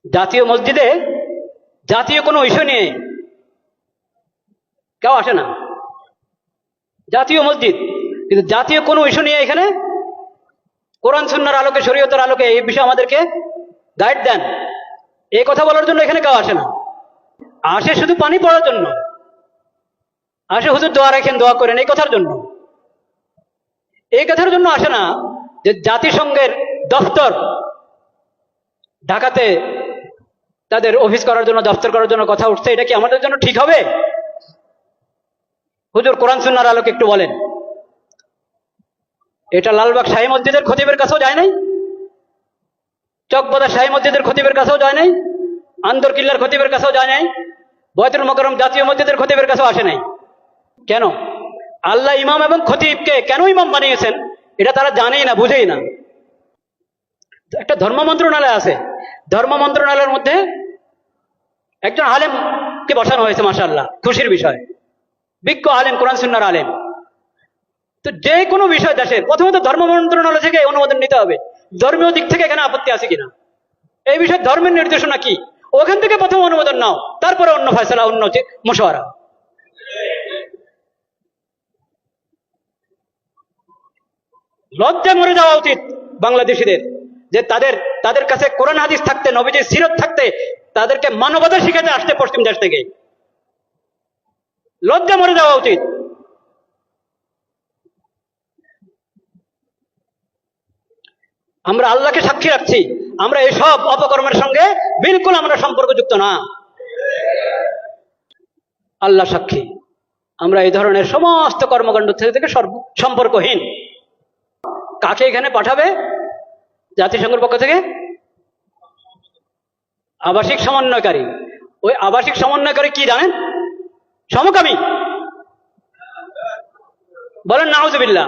জাতীয় মসজিদে জাতীয় কোনো ইস্যু নিয়ে কেউ আসে না। জাতীয় মসজিদ, কিন্তু জাতীয় কোনো ইস্যু নিয়ে এখানে কোরআন সুন্নাহর আলোকে, শরীয়তের আলোকে এই বিষয়ে আমাদেরকে গাইড দেন, এই কথা বলার জন্য এখানে কেউ আসে না। আসে শুধু পানি পড়ার জন্য, আসে হুজুর দোয়া রাখেন, দোয়া করেন, এই কথার জন্য। এই কথার জন্য আসে না যে জাতিসংঘের দফতর ঢাকাতে তাদের অফিস করার জন্য, দফতর করার জন্য কথা উঠছে, এটা কি আমাদের জন্য ঠিক হবে? হুজুর কোরআন সুন্নাহর আলোকে একটু বলেন। এটা লালবাগ শাহী মসজিদের খতিবের কাছেও যায় নাই, চকবাজার শাহী মসজিদের খতিবের কাছেও যায় নাই, আন্দরকিল্লার খতিবের কাছেও যায় নাই, বয়তুল মোকাররম জাতীয় মসজিদের খতিবের কাছেও আসে নাই। কেন? আল্লাহ ইমাম এবং খতিবকে কেন ইমাম বানিয়েছেন এটা তারা জানেই না, বুঝেই না। একটা ধর্ম মন্ত্রণালয় আছে, ধর্ম মন্ত্রণালয়ের মধ্যে একজন আলেমকে বসানো হয়েছে, মাশাআল্লাহ, খুশির বিষয়, বিজ্ঞ আলেম, কোরআন সুন্নাহর আলেম। তো যে কোনো বিষয় দেশের প্রথমত ধর্ম মন্ত্রণালয় থেকে অনুমোদন নিতে হবে, ধর্মীয় দিক থেকে এখানে আপত্তি আছে কিনা, এই বিষয়ে ধর্মের নির্দেশনা কি, ওখান থেকে প্রথম অনুমোদন নাও, তারপরে অন্য ফয়সালা, অন্য মশওয়ারা। লজ্জা মরে যাওয়া উচিত বাংলাদেশিদের, যে তাদের কাছে কোরআন হাদিস থাকতে, নবীজির সিরত থাকতে, তাদেরকে মানবতা শিখাতে আসতে পশ্চিম দেশ থেকে। লজ্জা মরে যাওয়া উচিত। আমরা আল্লাহকে সাক্ষী রাখছি, আমরা এসব অপকর্মের সঙ্গে বিলকুল আমরা সম্পর্কযুক্ত না। আল্লাহ সাক্ষী, আমরা এই ধরনের সমস্ত কর্মকাণ্ড থেকে সম্পর্কহীন। কাকে এখানে পাঠাবে জাতিসংঘের পক্ষ থেকে? আবাসিক সমন্বয়কারী। ওই আবাসিক সমন্বয়কারী কি জানেন? সমকামী। বলেন নাউজুবিল্লাহ।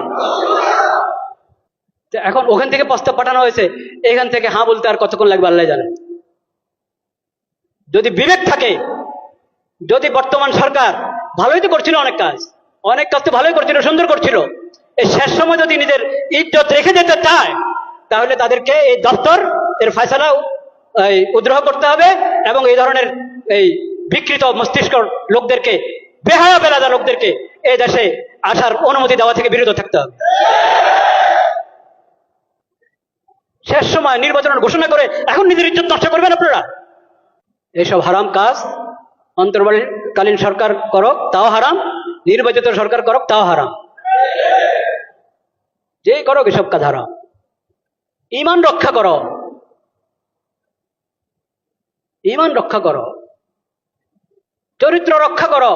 এখন ওখান থেকে প্রস্তাব পাঠানো হয়েছে, এখান থেকে হ্যাঁ বলতে আর কতক্ষণ লাগবে আল্লাহ জানেন। যদি বিবেক থাকে, যদি বর্তমান সরকার ভালোই তো করছিল, অনেক কাজ তো ভালোই করছিল, সুন্দর করছিল, এই শেষ সময় যদি নিজের ইজ্জত রেখে যেতে চায়, তাহলে তাদেরকে এই দপ্তর এর ফয়সালা উদ্রোহ করতে হবে এবং এই ধরনের এই বিকৃত মস্তিষ্ক লোকদেরকে, বেহায়া বেলাদা লোকদেরকে এই দেশে আসার অনুমতি দেওয়া থেকে বিরত থাকতে হবে। শেষ সময় নির্বাচনের ঘোষণা করে এখন নিজের ইজ্জত নষ্ট করবেন আপনারা? এইসব হারাম কাজ অন্তর্বর্তীকালীন সরকার করক তাও হারাম, নির্বাচিত সরকার করক তাও হারাম, যেই করক এসব কাজ হারাম। ঈমান রক্ষা করো, ঈমান রক্ষা করো, চরিত্র রক্ষা করো।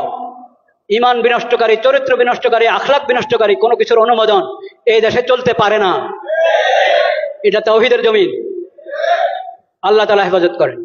ঈমান বিনষ্টকারী, চরিত্র বিনষ্টকারী, আখলাক বিনষ্টকারী কোনো কিছুর অনুমোদন এই দেশে চলতে পারে না। এটা তাওহীদের জমিন। আল্লাহ তাআলা হেফাজত করেন।